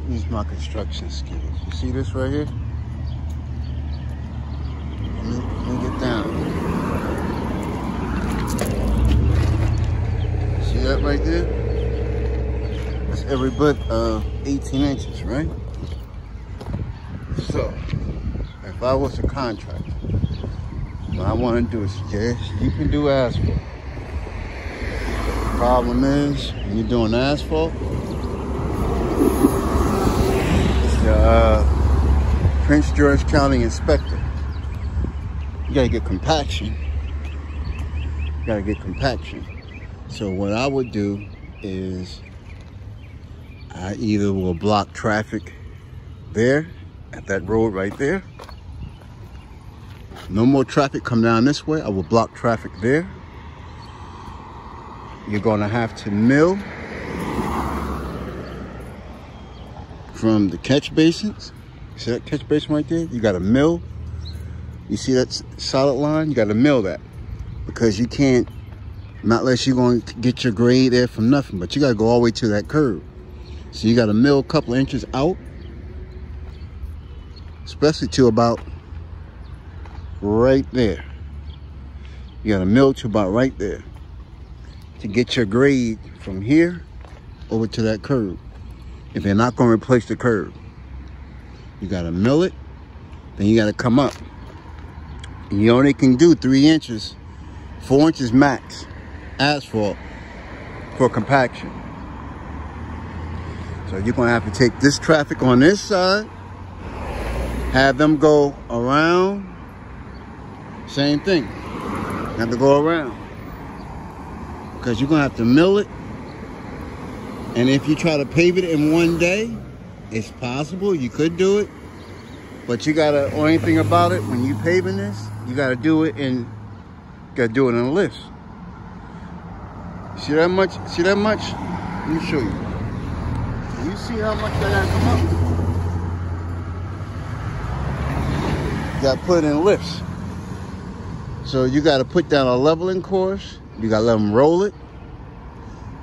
Use my construction skills. You see this right here? Let me get down. See that right there? That's every bit of 18 inches, right? So, if I was a contractor, what I want to do is, yes, you can do asphalt. Problem is, when you're doing asphalt, it's the Prince George County inspector. You gotta get compaction. You gotta get compaction. So what I would do is, I either will block traffic there, at that road right there. No more traffic come down this way. I will block traffic there. You're gonna have to mill from the catch basins. See that catch basin right there? You gotta mill. You see that solid line? You gotta mill that. Because you can't, not unless you're gonna get your grade there from nothing, but you gotta go all the way to that curb. So you gotta mill a couple of inches out, especially to about right there. You gotta mill to about right there to get your grade from here over to that curb. If they're not gonna replace the curb, you gotta mill it, then you gotta come up. And you only can do 3 inches, 4 inches max asphalt for compaction. So you're gonna have to take this traffic on this side, have them go around, same thing. You have to go around. Because you're gonna have to mill it. And if you try to pave it in one day, it's possible, you could do it. But you gotta, only thing about it, when you paving this, you gotta do it in lifts. See that much? See that much? Let me show you. You see how much that gotta come up? You gotta put it in lifts. So you gotta put down a leveling course. You gotta let them roll it,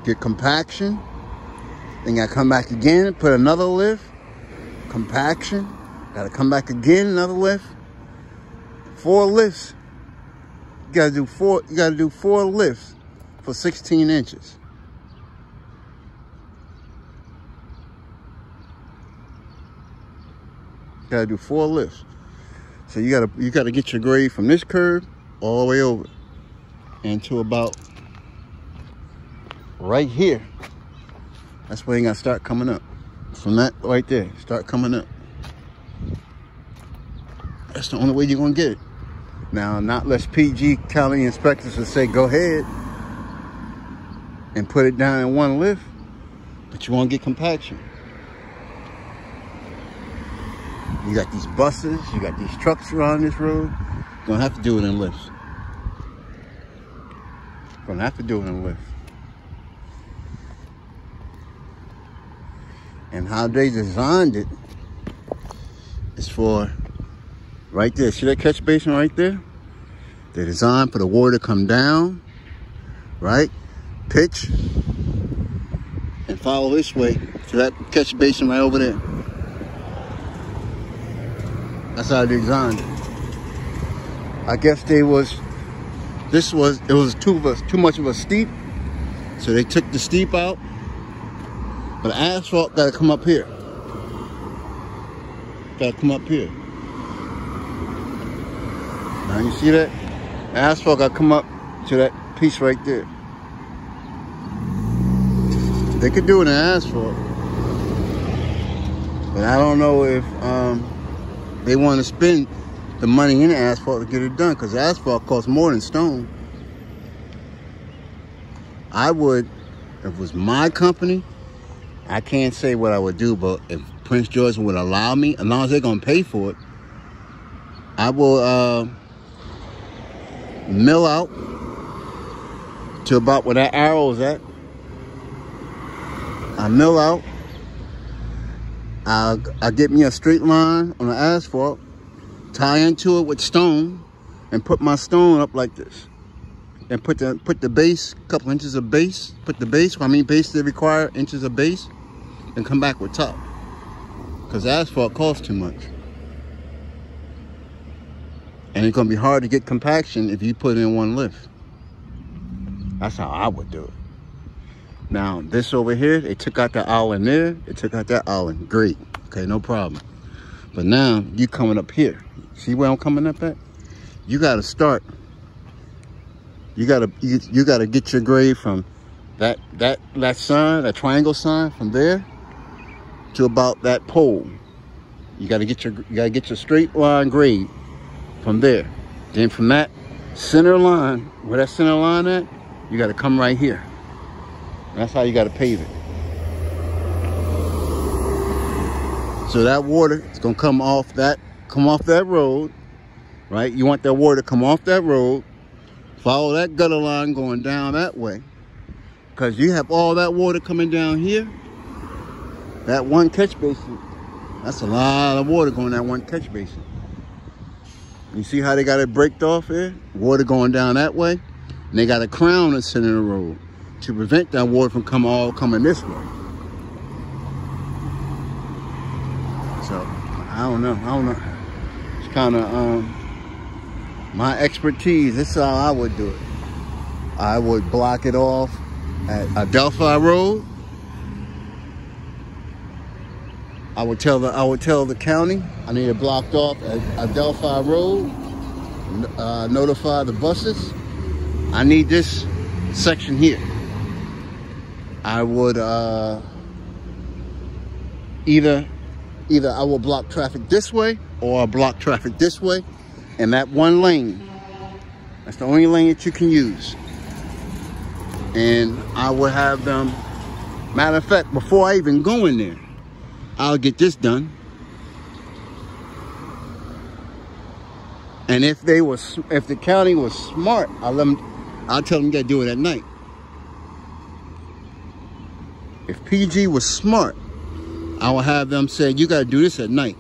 get compaction. Then you gotta come back again and put another lift, compaction. Gotta come back again, another lift. 4 lifts. You gotta do 4 lifts for 16 inches. You gotta do 4 lifts. So you gotta get your grade from this curve all the way over and to about right here. That's where you gotta start coming up. From that right there, start coming up. That's the only way you're gonna get it. Now, not less PG County inspectors will say, go ahead and put it down in 1 lift, but you won't get compaction. You got these buses, you got these trucks around this road. You're gonna have to do it in lifts. You're gonna have to do it in lifts. And how they designed it is for right there. See that catch basin right there? They designed for the water to come down, right? Pitch, and follow this way to that catch basin right over there. That's how they designed it. I guess it was too much of a steep, so they took the steep out. But the asphalt gotta come up here. Gotta come up here. Now you see that? The asphalt gotta come up to that piece right there. They could do it in asphalt, but I don't know if they want to spend the money in the asphalt to get it done, because asphalt costs more than stone. I would, if it was my company, I can't say what I would do, but if Prince George would allow me, as long as they're gonna pay for it, I will mill out to about where that arrow is at. I mill out. I'll get me a straight line on the asphalt, tie into it with stone, and put my stone up like this. And put the base, a couple inches of base. Put the base, base they require inches of base, and come back with top. because asphalt costs too much. And it's going to be hard to get compaction if you put it in one lift. That's how I would do it. Now, this over here, they took out the island there. They took out that island. Great. Okay, no problem. But now, you coming up here. See where I'm coming up at? You got to start. You got to get your grade from that sign, that triangle sign, from there to about that pole. You got to get your straight line grade from there. Then from that center line, where that center line at, you got to come right here. That's how you got to pave it. So that water is going to come off that road, right? You want that water to come off that road, follow that gutter line going down that way, because you have all that water coming down here. That one catch basin, that's a lot of water going that one catch basin. You see how they got it braked off here? Water going down that way. And they got a crown that's in the road to prevent that water from coming this way. So, I don't know. It's kind of my expertise. This is how I would do it. I would block it off at Adelphi Road. I would tell the county I need it blocked off at Adelphi Road. Notify the buses. I need this section here. I would either I will block traffic this way or I'll block traffic this way, and that one lane, that's the only lane that you can use. And I would have them, matter of fact, before I even go in there, I'll get this done. And if the county was smart, I'll tell them you gotta do it at night. If PG was smart, I will have them say, you gotta do this at night.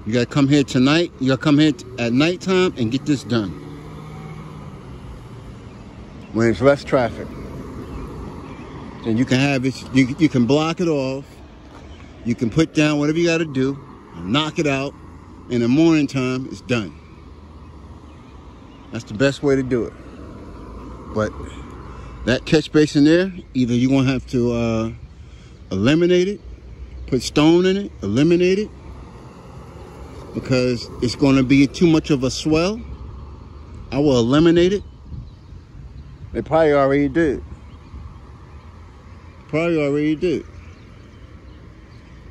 You gotta come here tonight, you gotta come here at nighttime and get this done. When it's less traffic. Then you can have it, you can block it off. You can put down whatever you gotta do, knock it out. In the morning time, it's done. That's the best way to do it. But that catch basin there, either you're gonna have to eliminate it, put stone in it, eliminate it, because it's gonna be too much of a swell. I will eliminate it. They probably already did.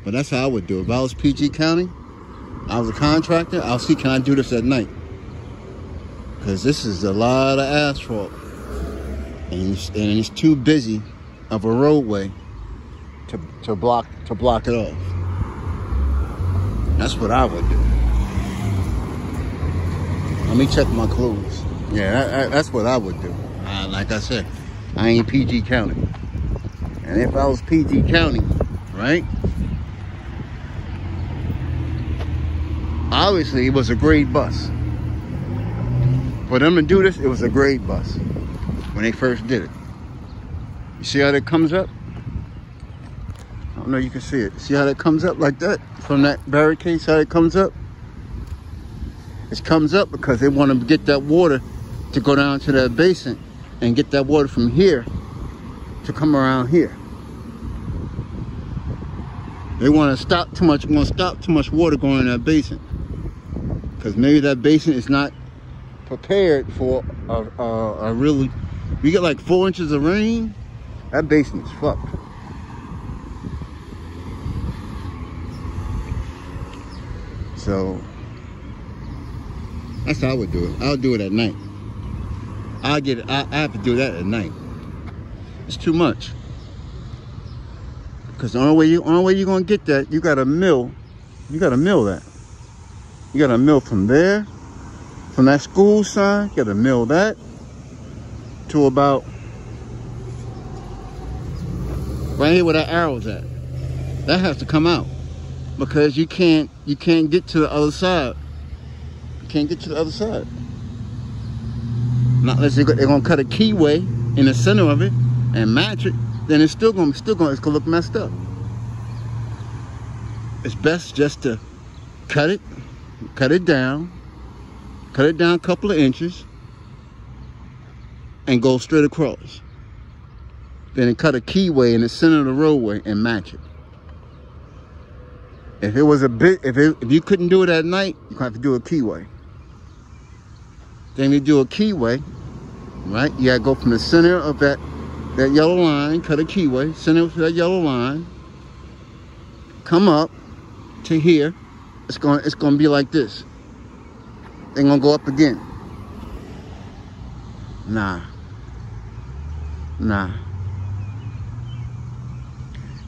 But that's how I would do it. If I was PG County, I was a contractor, I'll see, can I do this at night? Because this is a lot of asphalt. And it's too busy of a roadway to block it off. That's what I would do. Let me check my clues. Yeah, that's what I would do. Like I said, I ain't PG County. And if I was PG County, right? Obviously, it was a grade bus. For them to do this, it was a grade bus when they first did it. You see how that comes up? I don't know if you can see it. See how that comes up like that? From that barricade, see how it comes up? It comes up because they want to get that water to go down to that basin and get that water from here to come around here. They want to stop too much water going in that basin. Because maybe that basin is not prepared for a really, you get like 4 inches of rain, that basin is fucked. So that's how I would do it. I'll do it at night. I have to do that at night. It's too much. Because the only way you're gonna get that, you gotta mill. You gotta mill that. You gotta mill from there, from that school sign, you gotta mill that to about right here where that arrow's at. That has to come out because you can't get to the other side. You can't get to the other side. Not unless they're gonna cut a keyway in the center of it and match it, then it's gonna look messed up. it's best just to cut it down a couple of inches and go straight across. Then cut a keyway in the center of the roadway and match it. If it was a bit, if you couldn't do it at night, you have to do a keyway. Then you do a keyway, right? You gotta go from the center of that yellow line, cut a keyway, center of that yellow line, come up to here. It's gonna be like this. They're gonna go up again. Nah.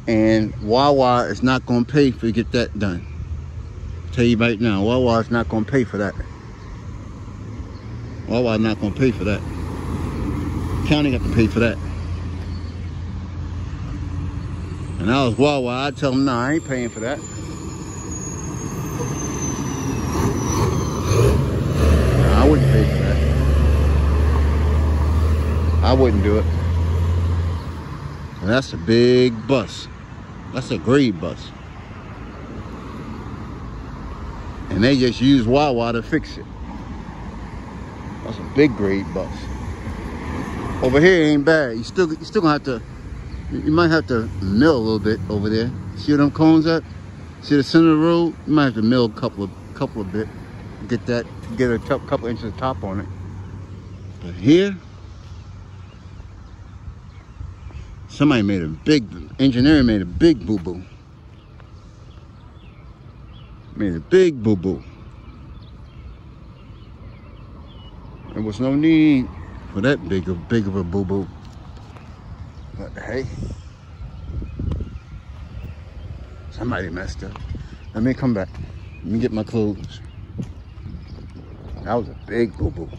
And Wawa is not gonna pay for you to get that done. I'll tell you right now, Wawa is not gonna pay for that. Wawa is not gonna pay for that. County got to pay for that. And I was Wawa, I'd tell them, nah, I ain't paying for that. Nah, I wouldn't pay for that. I wouldn't do it. And that's a big bus. That's a grade bus. And they just use Wawa to fix it. That's a big grade bus. Over here it ain't bad. You still gonna have to, you might have to mill a little bit over there. See where them cones at? See the center of the road? You might have to mill a couple of bit. Get a couple inches of top on it. But here, somebody made a big, engineering made a big boo-boo. Made a big boo-boo. There was no need for that big of a boo-boo. But hey, somebody messed up. Let me come back. Let me get my clothes. That was a big boo-boo.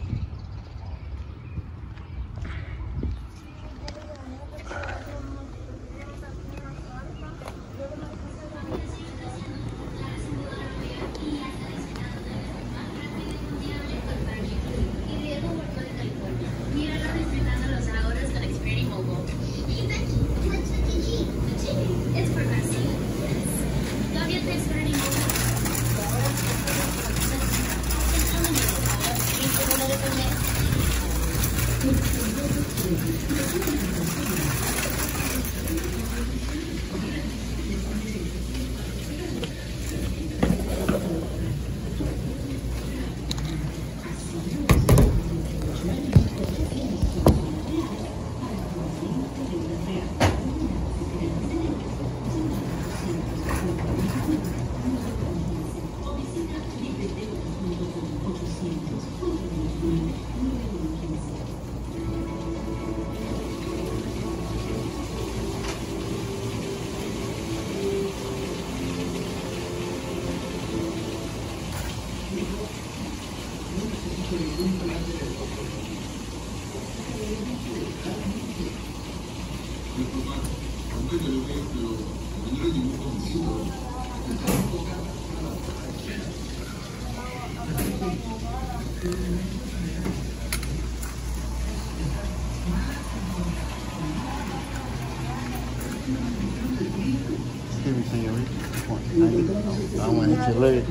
Excuse me, señorita. I want to hit your leg.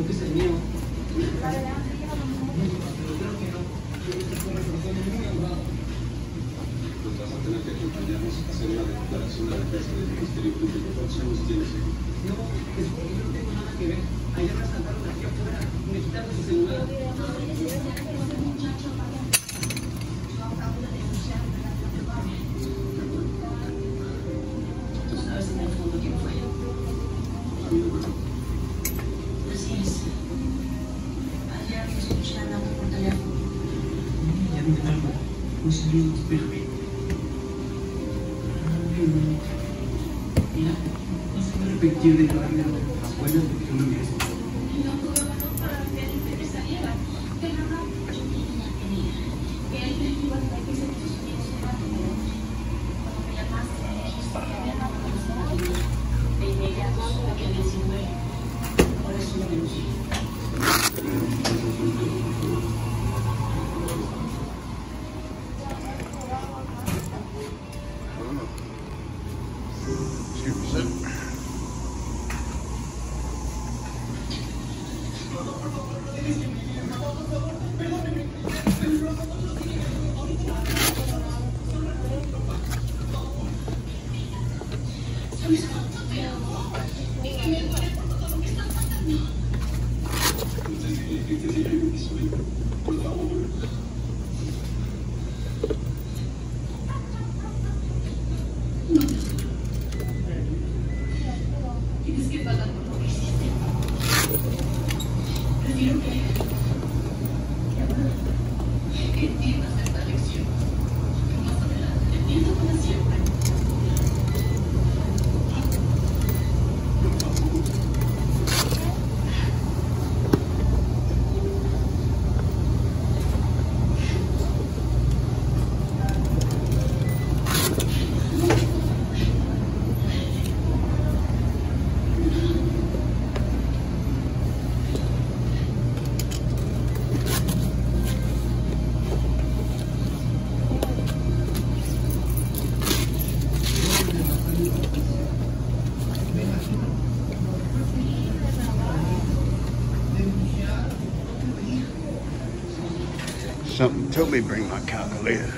Something told me bring my calculator.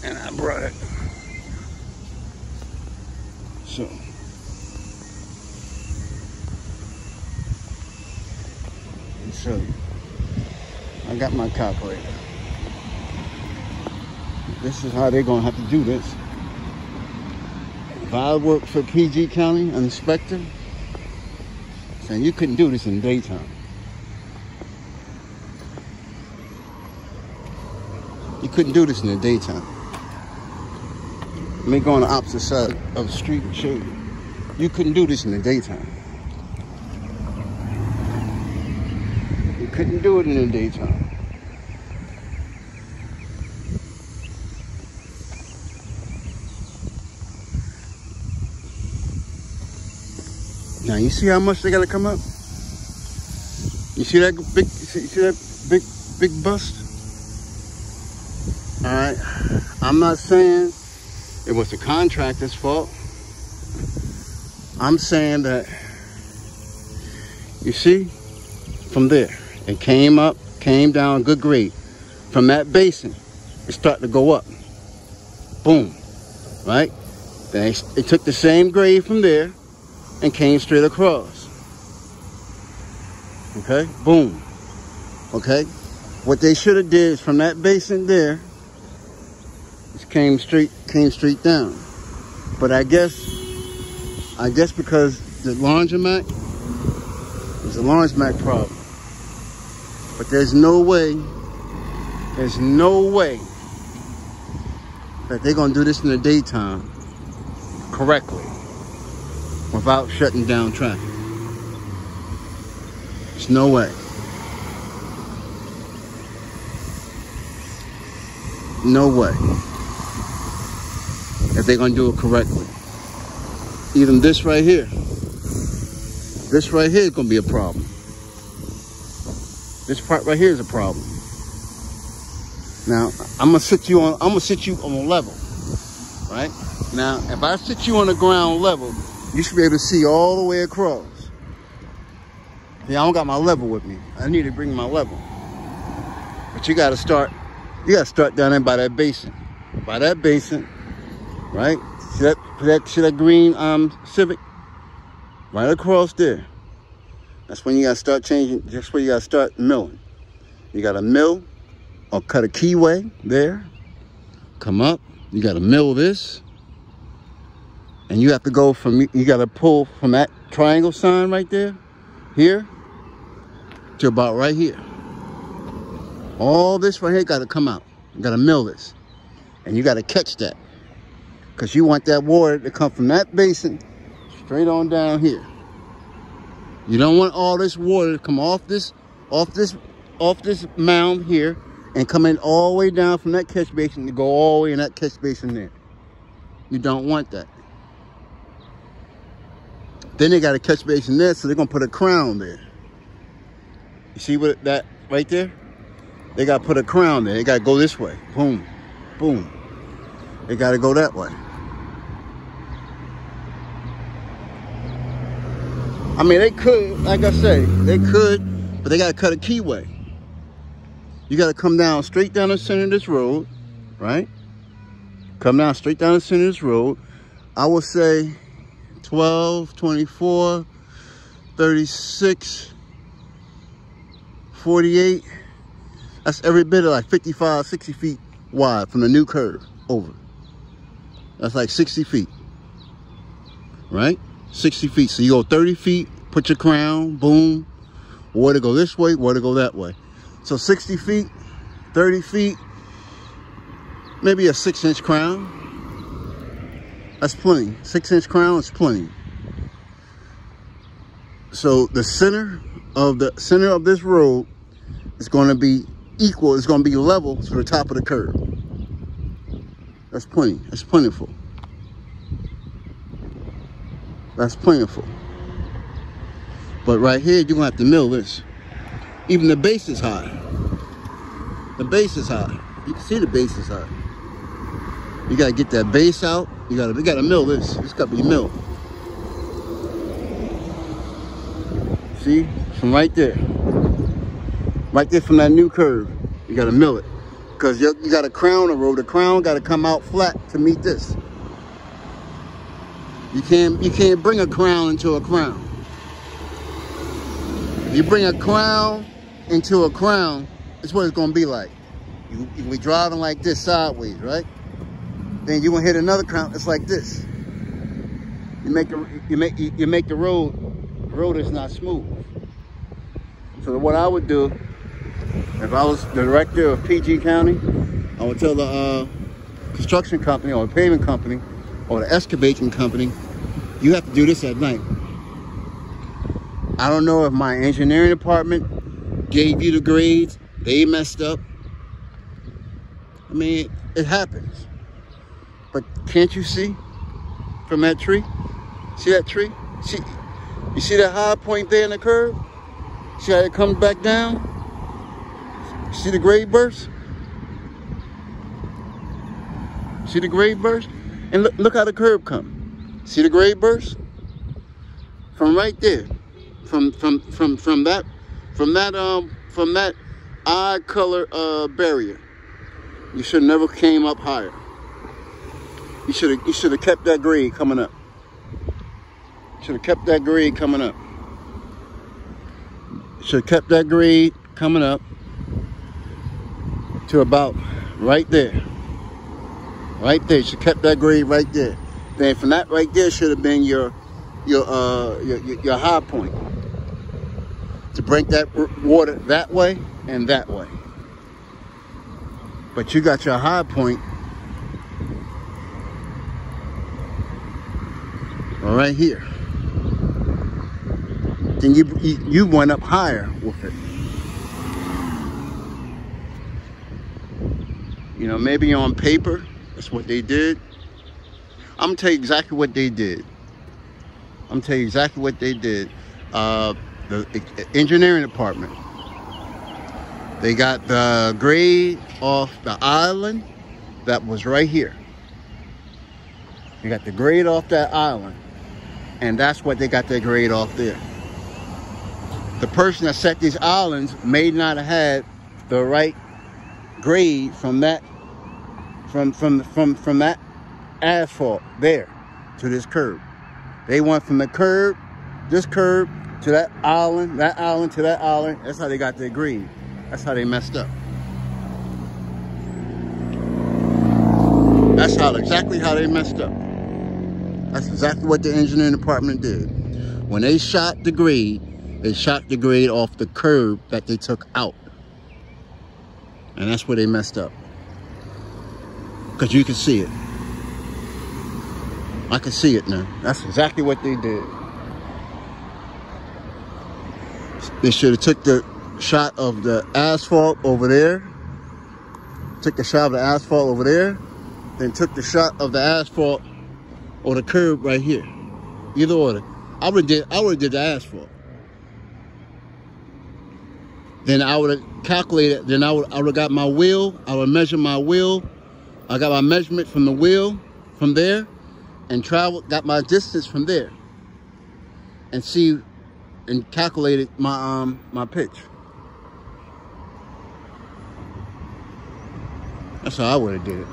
And I brought it. So I got my calculator. This is how they're gonna have to do this. If I worked for PG County inspector, saying you couldn't do this in the daytime. You couldn't do this in the daytime. Let me go on the opposite side of the street and show you. You couldn't do this in the daytime. You couldn't do it in the daytime. Now you see how much they gotta come up? You see that big bust? All right, I'm not saying it was the contractor's fault. I'm saying that, you see, from there, it came up, came down, good grade. From that basin, it started to go up. Boom, right? They took the same grade from there and came straight across. Okay, boom. Okay, what they should have did is from that basin there, came straight down. But I guess because the laundromat is a laundromat problem. But there's no way that they're gonna do this in the daytime correctly without shutting down traffic. There's no way. No way. If they're gonna do it correctly. Even this right here is gonna be a problem. This part right here is a problem. Now, I'm gonna sit you on a level, right? Now, if I sit you on the ground level, you should be able to see all the way across. See, I don't got my level with me. I need to bring my level. But you gotta start down there by that basin. By that basin. Right? See that green Civic? Right across there. That's when you gotta start changing. That's where you gotta start milling. You gotta mill or cut a keyway there. Come up. You gotta mill this. And you have to go from, you gotta pull from that triangle sign right there, here, to about right here. All this right here gotta come out. You gotta mill this. And you gotta catch that. Because you want that water to come from that basin straight on down here. You don't want all this water to come off this mound here and come in all the way down from that catch basin to go all the way in that catch basin there. You don't want that. Then they got a catch basin there, so they're gonna put a crown there. You see what that right there? They gotta put a crown there. They gotta go this way. Boom, boom. They gotta go that way. I mean, they could, like I say, they could, but they got to cut a keyway. You got to come down straight down the center of this road, right? Come down straight down the center of this road. I would say 12, 24, 36, 48. That's every bit of like 55, 60 feet wide from the new curve over. That's like 60 feet, right? 60 feet. So you go 30 feet, put your crown, boom. Water go this way, water go that way. So 60 feet, 30 feet, maybe a 6-inch crown. That's plenty. 6-inch crown is plenty. So the center of this road is going to be equal. It's going to be level to the top of the curb. That's plenty. That's plentiful. That's plentiful. But right here, you're going to have to mill this. Even the base is high. The base is high. You can see the base is high. You got to get that base out. You got to mill this. This got to be milled. See? From right there. Right there from that new curve. You got to mill it. Because you got to crown the road. The crown got to come out flat to meet this. You can't bring a crown into a crown. You bring a crown into a crown, it's what it's going to be like. You be driving like this sideways, right? Then you're going to hit another crown. It's like this. You make the road is not smooth. So what I would do, if I was the director of PG County, I would tell the construction company or the paving company or the excavating company, you have to do this at night. I don't know if my engineering department gave you the grades, they messed up. I mean, it happens. But can't you see from that tree? See that tree? You see that high point there in the curve? See how it comes back down? See the grade burst? See the grade burst? And look how the curve comes. See the grade burst? From right there. From that eye color barrier. You should never came up higher. You should have kept that grade coming up. Should have kept that grade coming up. Should have kept that grade coming up to about right there. Right there. Should have kept that grade right there. Then from that right there should have been your high point. To bring that water that way and that way. But you got your high point right here. Then you went up higher with it. You know, maybe on paper, that's what they did. I'm gonna tell you exactly what they did. The engineering department, they got the grade off the island that was right here. They got the grade off that island, and that's what they got their grade off there. The person that set these islands may not have had the right grade from that from that asphalt there to this curb. They went from the curb, this curb, to that island to that island. That's how they got their grade. That's how they messed up. That's exactly how they messed up. That's exactly what the engineering department did. When they shot the grade, they shot the grade off the curb that they took out. And that's where they messed up. Because you can see it. I can see it now. That's exactly what they did. They should have took the shot of the asphalt over there. Took the shot of the asphalt over there. Then took the shot of the asphalt or the curb right here. Either order. I would have did the asphalt. Then I would have calculated. Then I would have got my wheel. I would measure my wheel. I got my measurement from the wheel from there, and got my distance from there, and see and calculated my my pitch. That's how I would have did it.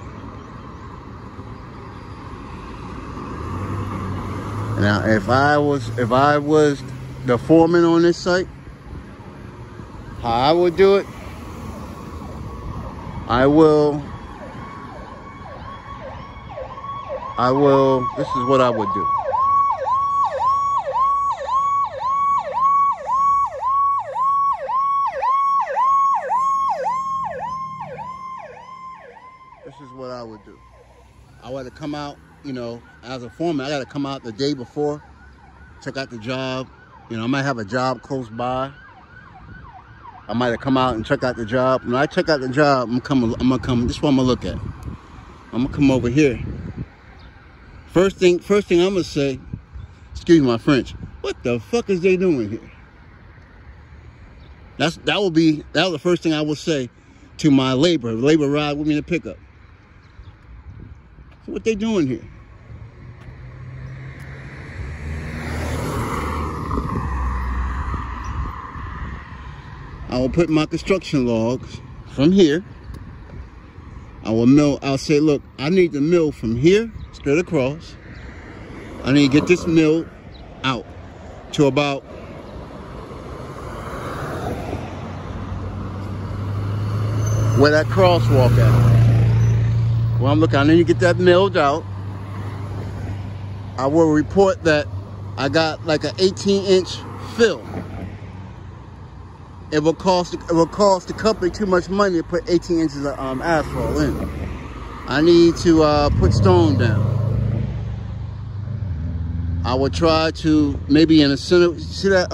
Now, if I was the foreman on this site, how I would do it, I will, this is what I would do. This is what I would do. I would have come out, you know, as a foreman, I got to come out the day before, check out the job. You know, I might have a job close by. I might have come out and check out the job. When I check out the job, I'm gonna come. This is what I'm gonna look at. I'm gonna come over here. First thing I'm gonna say, excuse my French, what the fuck is they doing here? That was the first thing I would say to my labor ride with me to pick up. So what they doing here? I will put my construction logs from here. I'll say, look, I need the mill from here straight across. I need to get this mill out to about where that crosswalk at. Well, I'm looking, I need to get that milled out. I will report that I got like an 18-inch fill. It will cost the company too much money to put 18 inches of asphalt in. I need to put stone down. I will try to maybe in the center. See that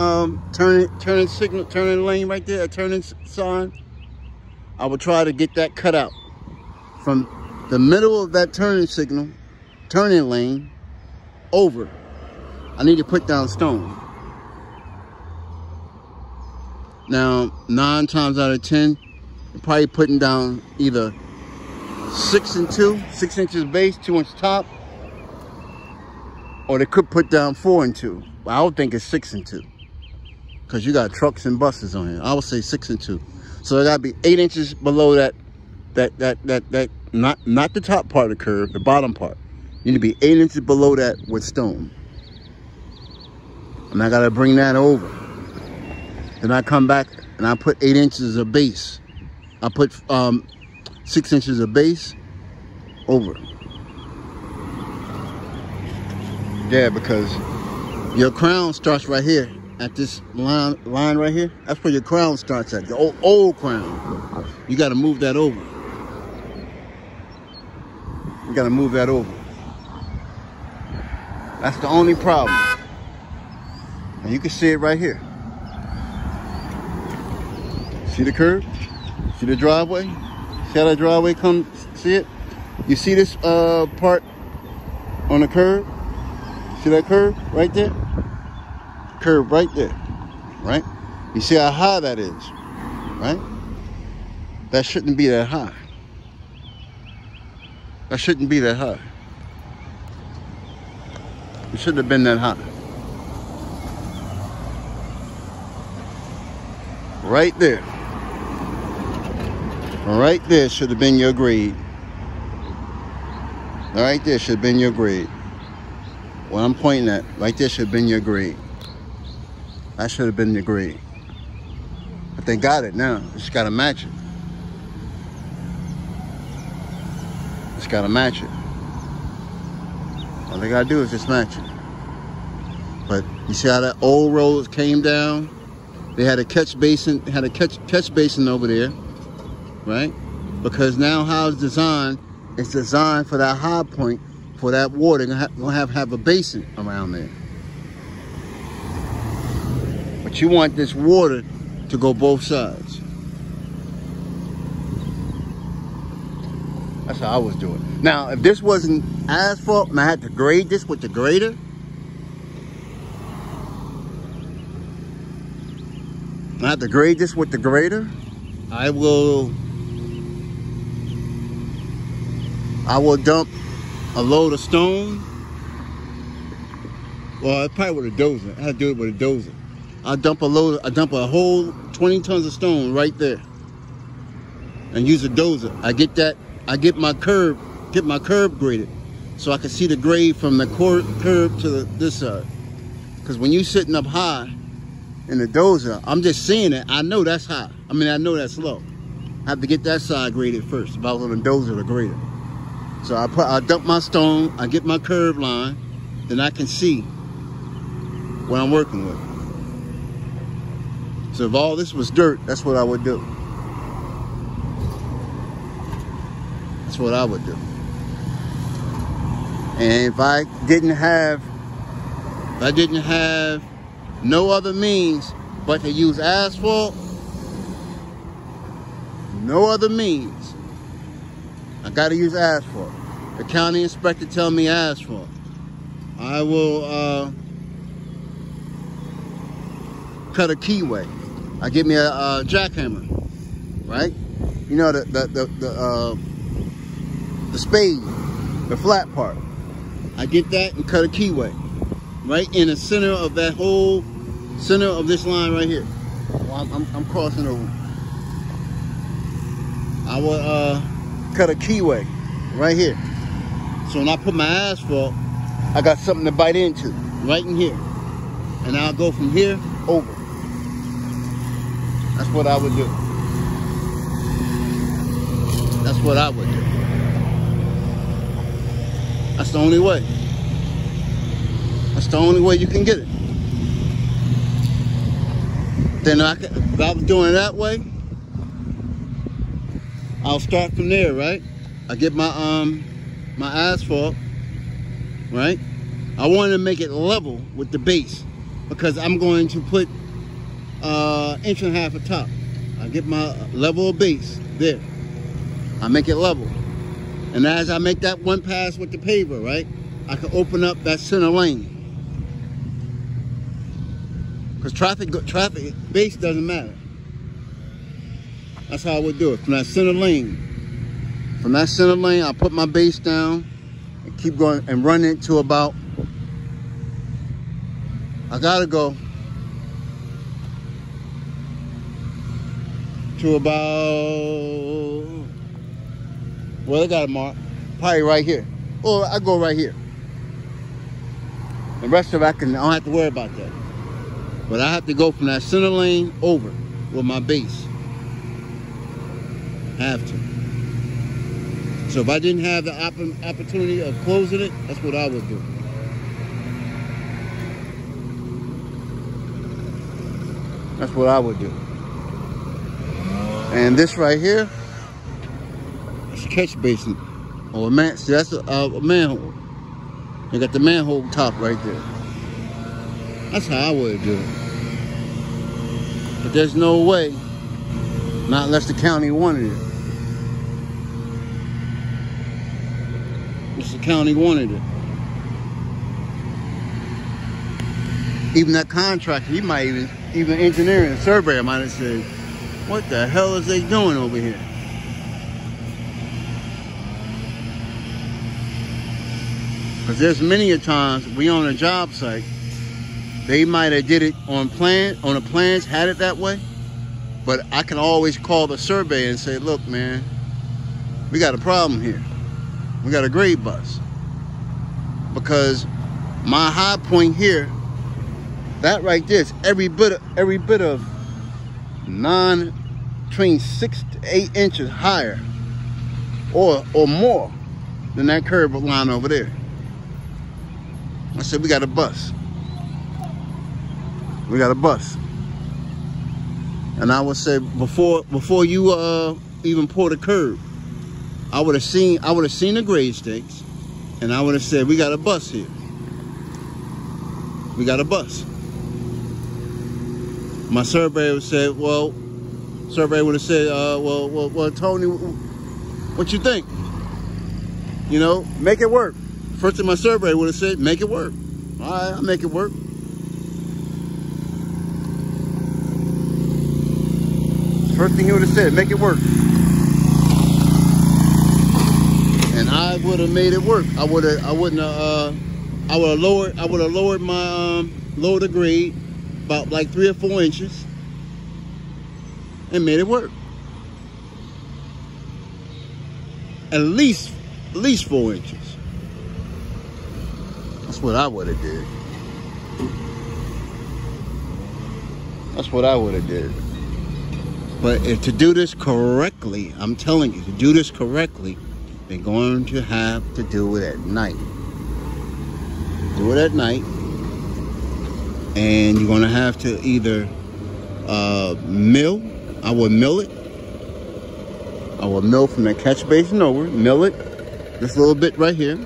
turning signal, turning lane right there, a turning sign. I will try to get that cut out from the middle of that turning signal, turning lane, over. I need to put down stone. Now, 9 times out of 10, you're probably putting down either 6 and 2, 6 inches base, 2 inch top, or they could put down 4 and 2. But I would think it's 6 and 2, because you got trucks and buses on here. I would say 6 and 2. So it got to be 8 inches below that, not the top part of the curve, the bottom part. You need to be 8 inches below that with stone. And I got to bring that over. Then I come back and I put 8 inches of base. I put 6 inches of base over. Yeah, because your crown starts right here at this line right here. That's where your crown starts at, the old crown. You got to move that over. You got to move that over. That's the only problem. And you can see it right here. See the curb? See the driveway? See how that driveway comes? See it? You see this part on the curb? See that curb right there? Curb right there, right? You see how high that is, right? That shouldn't be that high. That shouldn't be that high. It shouldn't have been that high. Right there. Right there should have been your grade. Right there should have been your grade. What I'm pointing at, right there should have been your grade. That should have been your grade. But they got it now. Just got to match it. Just got to match it. All they got to do is just match it. But you see how that old road came down? They had a catch basin, catch basin over there, right? Because now how it's designed for that high point, for that water. Gonna have a basin around there. But you want this water to go both sides. That's how I was doing. Now, if this wasn't asphalt and I had to grade this with the grader, I will dump a load of stone. Well, I probably with a dozer. I had to do it with a dozer. I dump a whole 20 tons of stone right there, and use a dozer. I get my curb graded, so I can see the grade from the curb to this side. Because when you sitting up high in the dozer, I'm just seeing it. I know that's high. I mean, I know that's low. I have to get that side graded first if I was on the dozer to grade it. So I dump my stone, I get my curb line, then I can see what I'm working with. So if all this was dirt, that's what I would do. That's what I would do. And if I didn't have no other means but to use asphalt, no other means, I gotta use asphalt. The county inspector tell me asphalt. I will cut a keyway. I get me a jackhammer, right? You know, the spade, the flat part. I get that and cut a keyway right in the center of that whole center of this line right here. Well, I'm crossing over. I will cut a keyway right here. So when I put my asphalt, I got something to bite into right in here, and I'll go from here over. That's what I would do. That's what I would do. That's the only way. That's the only way you can get it. Then if I was doing it that way, I'll start from there, right? I get my my asphalt, right? I want to make it level with the base because I'm going to put 1.5 inches of top. I get my level of base there. I make it level. And as I make that one pass with the paver, right, I can open up that center lane. Because traffic base doesn't matter. That's how I would do it, from that center lane. From that center lane, I put my base down and keep going and run it to about, I gotta go to about, well, I got a mark, probably right here. Or I go right here. The rest of it, I don't have to worry about that. But I have to go from that center lane over with my base. Have to. So if I didn't have the opportunity of closing it, that's what I would do. That's what I would do. And this right here, it's a catch basin. Or see, that's a manhole. You got the manhole top right there. That's how I would do it. But there's no way, not unless the county wanted it. Unless the county wanted it. Even that contractor, he might even engineer and surveyor might have said, what the hell is they doing over here? Because there's many a times we on a job site, they might have did it on the plans, had it that way, but I can always call the surveyor and say, look, man, we got a problem here. We got a grade bust. Because my high point here, that right there is every bit of between 6 to 8 inches higher or more than that curb line over there. I said, we got a bust. We got a bust. And I would say before you even pour the curb, I would have seen the grade stakes, and I would have said, we got a bust here. We got a bust. My surveyor would say, well, well, Tony, what you think? You know, make it work. First thing my surveyor would have said, make it work. All right, I'll make it work. First thing he would have said, make it work. And I would have made it work. I would have lowered my lower the grade about like 3 or 4 inches, and made it work. At least 4 inches. That's what I would have did. That's what I would have did. But if to do this correctly, I'm telling you, to do this correctly, they're going to have to do it at night. Do it at night. And you're going to have to either mill. I would mill it. I will mill from the catch basin over, mill it, this little bit right here,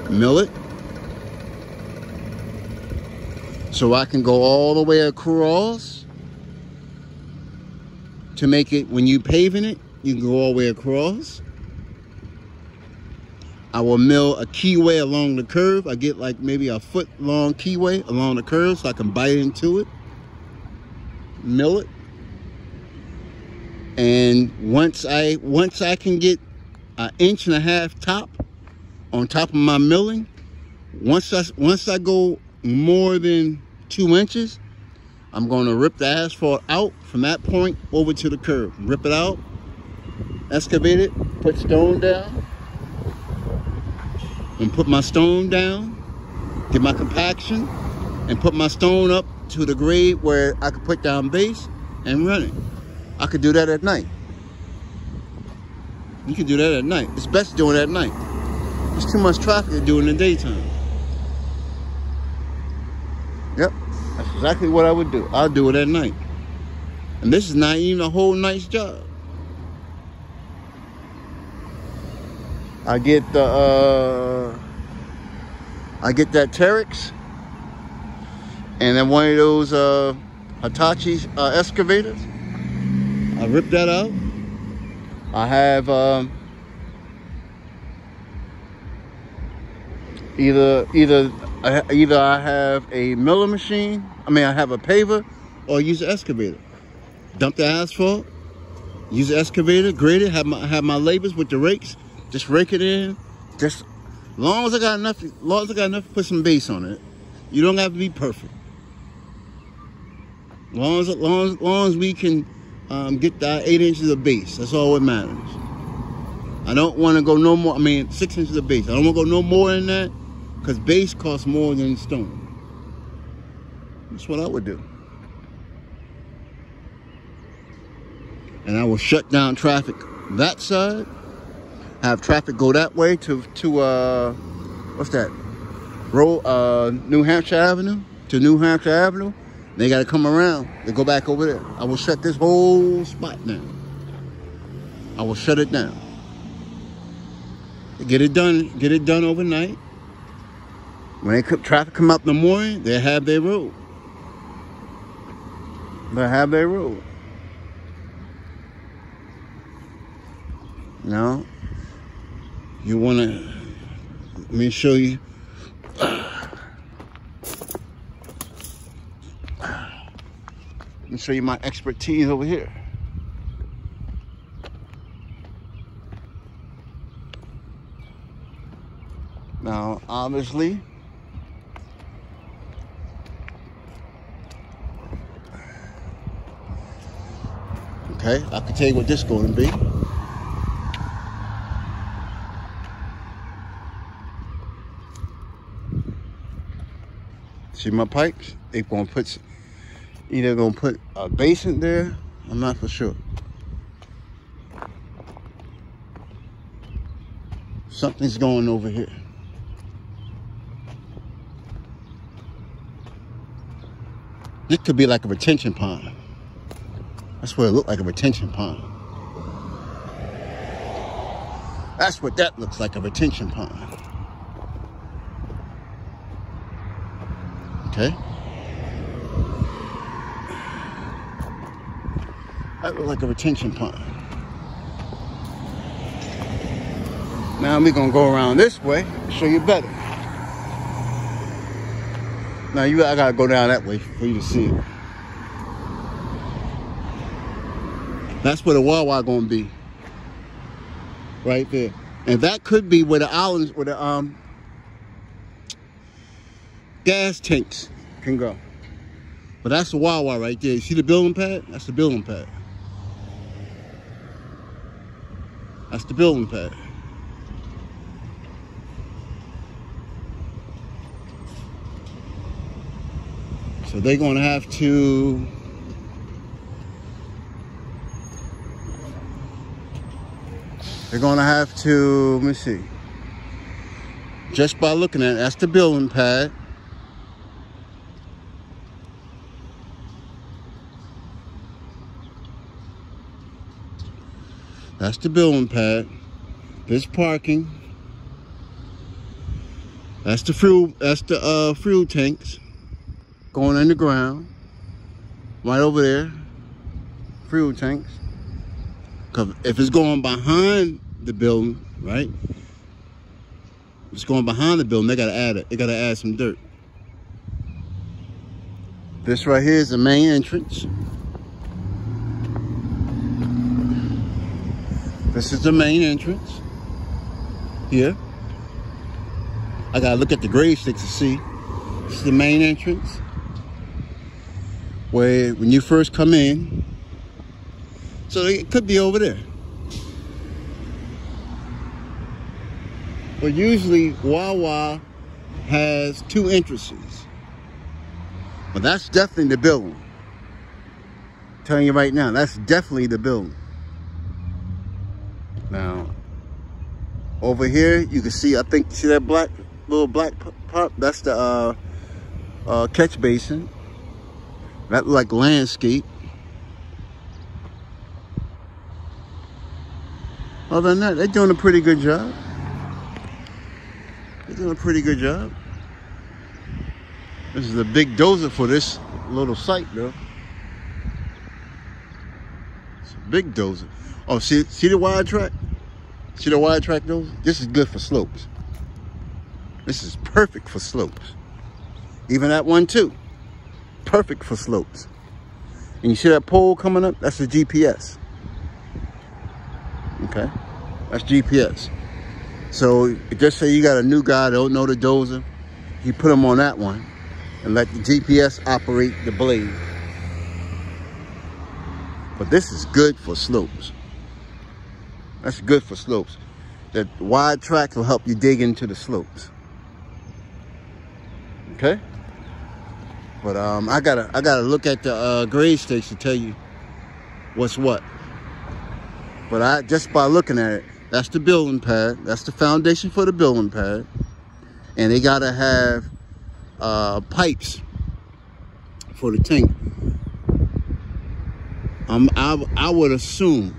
mill it, so I can go all the way across to make it, when you paving it, you can go all the way across. I will mill a keyway along the curve. I get like maybe a foot long keyway along the curve so I can bite into it, mill it. And once I can get 1.5 inches top on top of my milling, once I go more than 2 inches, I'm going to rip the asphalt out from that point over to the curb. Rip it out, excavate it, put stone down, and put my stone down, get my compaction, and put my stone up to the grade where I could put down base and run it. I could do that at night. You can do that at night. It's best doing it at night. There's too much traffic to do in the daytime. Yep, that's exactly what I would do. I'll do it at night. And this is not even a whole night's job. I get that Terex, and then one of those Hitachi excavators. I rip that out. I have either I have a miller machine. I have a paver, or use an excavator. Dump the asphalt, use the excavator, grade it. Have my laborers with the rakes. Just rake it in. Just as long as I got enough to put some base on it. You don't have to be perfect. Long as we can get that 8 inches of base. That's all that matters. I don't want to go no more. 6 inches of base. I don't want to go no more than that, because base costs more than stone. That's what I would do. And I will shut down traffic that side. Have traffic go that way to what's that? New Hampshire Avenue. To New Hampshire Avenue. They got to come around. They go back over there. I will shut this whole spot down. I will shut it down. Get it done overnight. When traffic come up in the morning, they have their road. They have their road. Now, you want to, let me show you. Let me show you my expertise over here. Now, obviously, okay, I can tell you what this is going to be. See my pipes? They're going to put, either going to put a basin there. I'm not for sure. Something's going over here. This could be like a retention pond. That's what it looked like, a retention pond. That's what that looks like, a retention pond. Okay. That looks like a retention pond. Now we're gonna go around this way and show you better. Now I gotta go down that way for you to see it. That's where the Wawa gonna be. Right there. And that could be where the islands, where the gas tanks can go. But that's the Wawa right there. You see the building pad? That's the building pad. That's the building pad. So they're going to have to let me see. Just by looking at it, that's the building pad. That's the building pad. This parking. That's the fuel tanks going in the ground. Right over there. Fuel tanks. Because if it's going behind the building, right? If it's going behind the building, they gotta add it. They gotta add some dirt. This right here is the main entrance. This is the main entrance. Here. I gotta look at the grade sticks to see. This is the main entrance. Where when you first come in. So it could be over there. But usually Wawa has 2 entrances. But that's definitely the building. I'm telling you right now, that's definitely the building. Now, over here you can see, I think, see that little black part? That's the catch basin. That look like landscape. Other than that, they're doing a pretty good job. They're doing a pretty good job. This is a big dozer for this little site, though. It's a big dozer. Oh, see the wide track? See the wide track dozer? This is good for slopes. This is perfect for slopes. Even that one, too. Perfect for slopes. And you see that pole coming up? That's the GPS. Okay, that's GPS. So just say you got a new guy that don't know the dozer, you put him on that one and let the GPS operate the blade. But this is good for slopes. That's good for slopes. That wide track will help you dig into the slopes. Okay. But I gotta look at the grade stakes to tell you what's what. But just by looking at it, that's the building pad. That's the foundation for the building pad. And they gotta have pipes for the tank. I would assume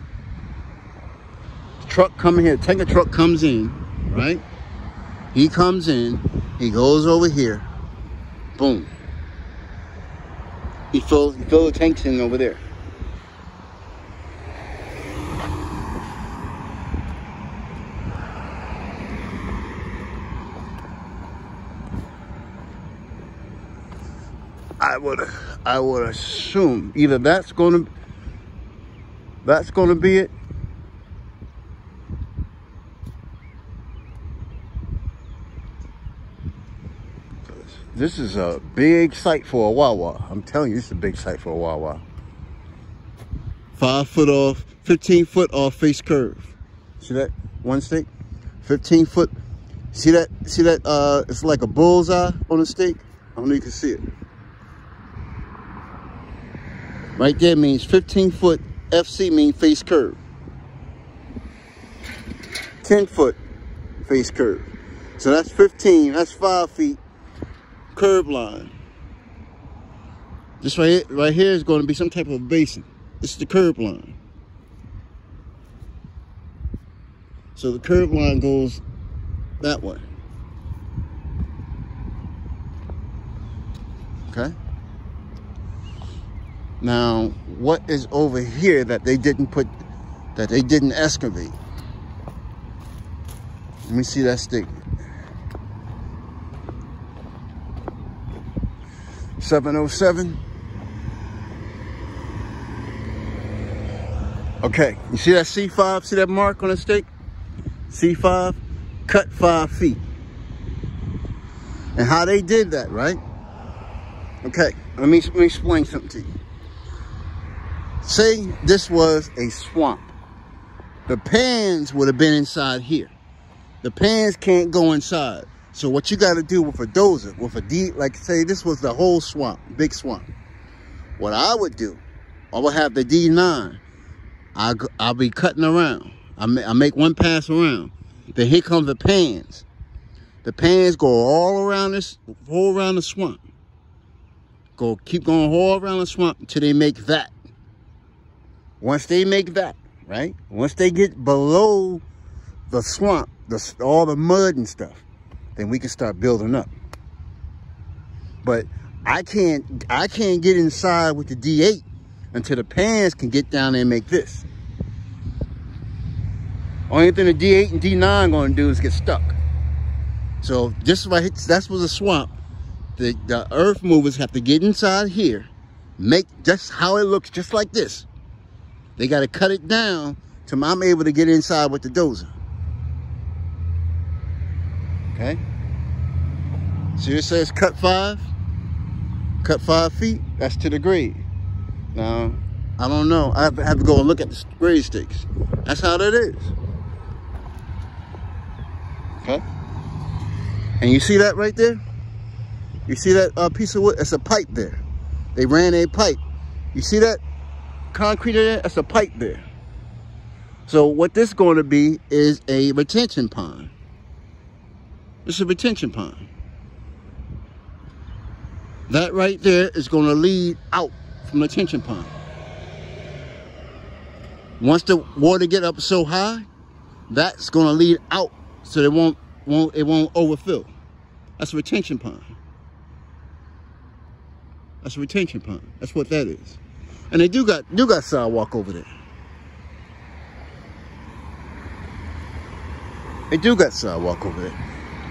the truck coming here, tanker truck comes in, right? He comes in, he goes over here, boom. He fills the tanks in over there. I would assume either that's gonna be it. This is a big site for a Wawa. I'm telling you, this is a big site for a Wawa. 5 foot off, 15 foot off face curve. See that one stake? 15 foot. See that? It's like a bullseye on the stake. I don't know if you can see it. Right there means 15 foot. FC means face curve. 10 foot face curve. So that's 15. That's 5 feet. Curb line. This right here is going to be some type of basin. This is the curb line. So the curb line goes that way. Okay. Now, what is over here that they didn't excavate? Let me see that stick. 707. Okay, you see that C5? See that mark on the stake? C5, cut 5 feet. And how they did that, right? Okay, let me explain something to you. Say this was a swamp. The pans would have been inside here. The pans can't go inside. So what you got to do with a dozer, with a D, like say this was the whole swamp, big swamp. What I would do, I would have the D9. I'll be cutting around. I make one pass around. Then here comes the pans. The pans go all around all around the swamp. Keep going all around the swamp until they make that. Once they make that, right? Once they get below the swamp, all the mud and stuff, then we can start building up. But I can't get inside with the D8 until the pans can get down there and make this. Only thing the D8 and D9 gonna do is get stuck. So this right, that's what's a swamp. The earth movers have to get inside here, make just how it looks, just like this. They got to cut it down till I'm able to get inside with the dozer. Okay. See, it says cut 5 feet. That's to the grade. Now, I don't know. I have to go and look at the grade stakes. That's how that is. Okay. And you see that right there? You see that piece of wood? It's a pipe there. They ran a pipe. You see that concrete there? That's a pipe there. So what this is going to be is a retention pond. It's a retention pond. That right there is going to lead out from the retention pond. Once the water get up so high, that's going to lead out so it won't overfill. That's a retention pond. That's a retention pond. That's what that is. And they do got sidewalk over there. They do got sidewalk over there.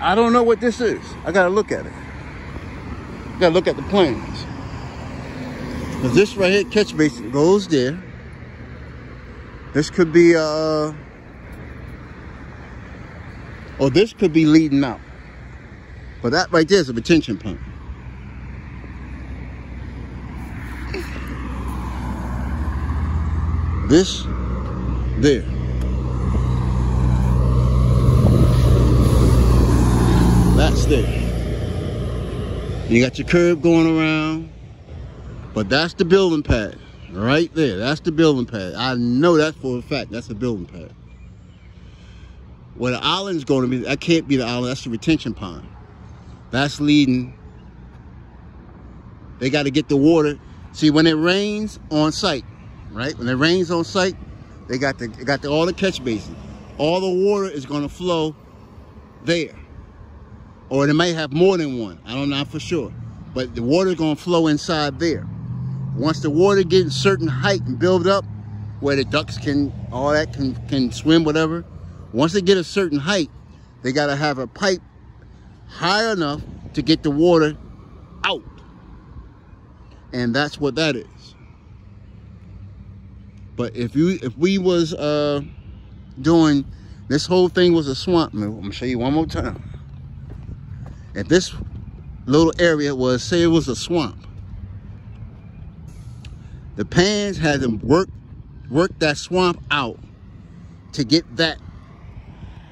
I don't know what this is. I gotta look at it. Gotta look at the plans. Because this right here, catch basin, goes there. This could be or this could be leading out. But that right there is a retention pond. This, there. That's there. You got your curb going around, but that's the building pad right there. That's the building pad. I know that for a fact. That's the building pad. Where the island's going to be, that can't be the island. That's the retention pond. That's leading. They got to get the water. See, when it rains on site, right? When it rains on site, they got all the catch basin. All the water is going to flow there. Or they may have more than one. I don't know for sure. But the water is going to flow inside there. Once the water gets a certain height and build up, where the ducks can swim, whatever. Once they get a certain height, they got to have a pipe high enough to get the water out. And that's what that is. But if we was doing, this whole thing was a swamp. I'm gonna show you one more time. If this little area was, say it was a swamp, the pans had to work that swamp out to get that.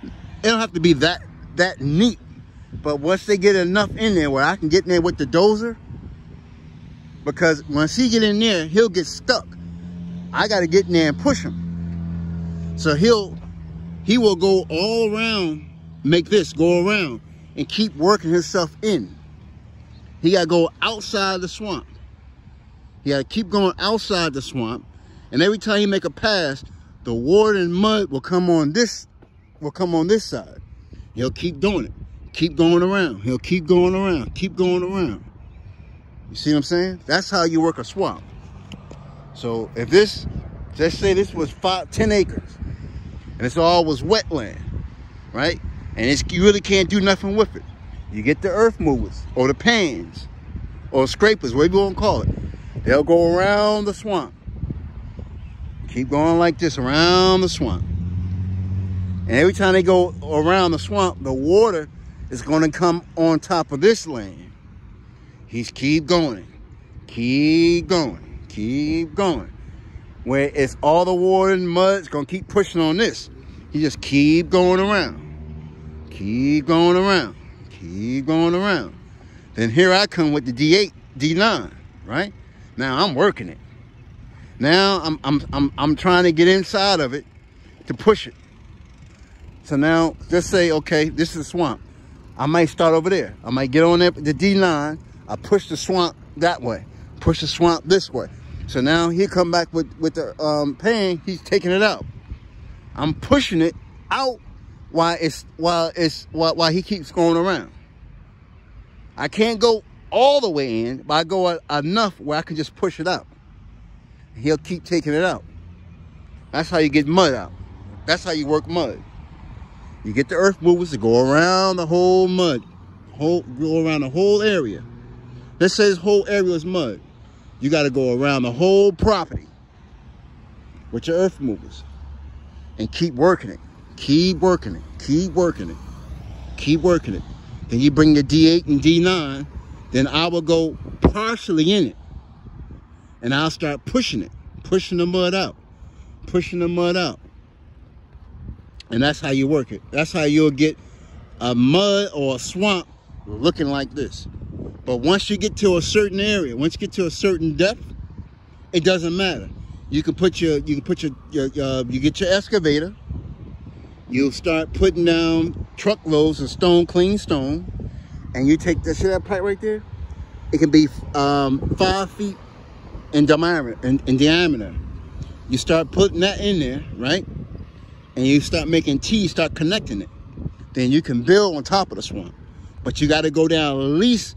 It don't have to be that neat, but once they get enough in there where I can get in there with the dozer, because once he get in there, he'll get stuck. I got to get in there and push him. So he will go all around, make this go around and keep working himself in. He got to go outside the swamp. He got to keep going outside the swamp. And every time he make a pass, the water and mud will come on this side. He'll keep doing it. Keep going around. He'll keep going around. Keep going around. You see what I'm saying? That's how you work a swamp. So if this, let's say this was 10 acres and this all was wetland, right? And you really can't do nothing with it. You get the earth movers or the pans or scrapers, whatever you want to call it. They'll go around the swamp. Keep going like this around the swamp. And every time they go around the swamp, the water is going to come on top of this land. He's keep going, Keep going. Keep going. Where it's all the water and mud, it's going to keep pushing on this. You just keep going around. Keep going around. Keep going around. Then here I come with the D8, D9, right? Now I'm working it. Now I'm trying to get inside of it to push it. So now just say, okay, this is a swamp. I might start over there. I might get on there with the D9. I push the swamp that way. Push the swamp this way. So now he come back with the pan. He's taking it out. I'm pushing it out while he keeps going around. I can't go all the way in, but I go enough where I can just push it out. He'll keep taking it out. That's how you get mud out. That's how you work mud. You get the earth movers to go around the whole mud, go around the whole area. Let's say this whole area is mud. You got to go around the whole property with your earth movers and keep working it. Keep working it. Keep working it. Keep working it. Then you bring the D8 and D9. Then I will go partially in it. And I'll start pushing it. Pushing the mud out. Pushing the mud out. And that's how you work it. That's how you'll get a mud or a swamp looking like this. But once you get to a certain area, once you get to a certain depth, it doesn't matter. You can put you get your excavator. You'll start putting down truckloads of stone, clean stone, and you take see that pipe right there? It can be 5 feet in diameter. You start putting that in there, right? And you start making T, start connecting it. Then you can build on top of the swamp. But you got to go down at least,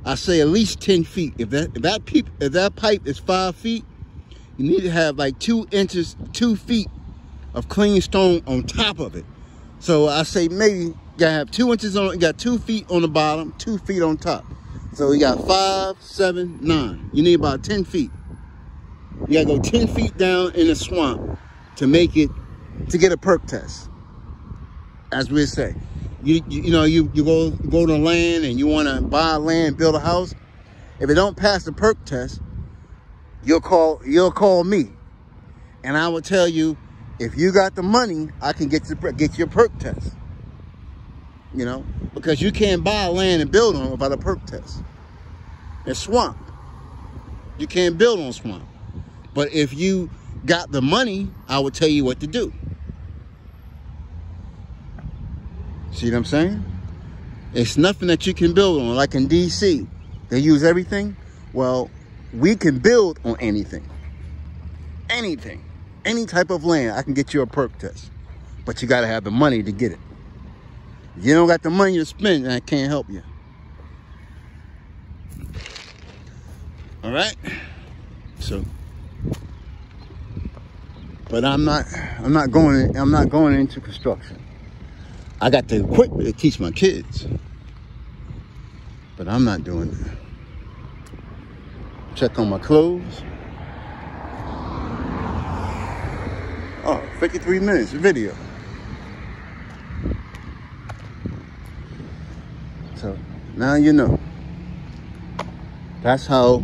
I say at least 10 feet. If that pipe is 5 feet, you need to have like 2 feet of clean stone on top of it. So I say maybe you gotta have 2 inches on, you got 2 feet on the bottom, 2 feet on top. So you got 5, 7, 9. You need about 10 feet. You gotta go 10 feet down in the swamp to make it, to get a perk test. As we say, you go to land and you want to buy land, build a house. If it don't pass the perk test, you'll call me, and I will tell you, if you got the money, I can get you a perk test. You know, because you can't buy land and build on without a perk test. It's swamp. You can't build on swamp. But if you got the money, I will tell you what to do. See what I'm saying? It's nothing that you can build on. Like in DC, they use everything. Well, we can build on anything. Anything. Any type of land, I can get you a perk test. But you got to have the money to get it. If you don't got the money to spend, I can't help you. All right? So, but I'm not going into construction. I got the equipment to teach my kids. But I'm not doing it. Check on my clothes. Oh, 53 minutes video. So now you know. That's how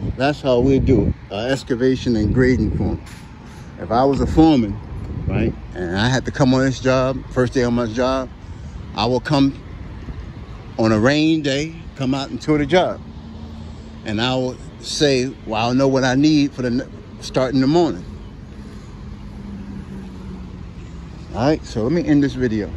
we do it. Excavation and grading form. If I was a foreman, right, and I had to come on this job, first day on my job, I will come on a rain day, come out and tour the job. And I will say, well, I'll know what I need for the start in the morning. All right, so let me end this video.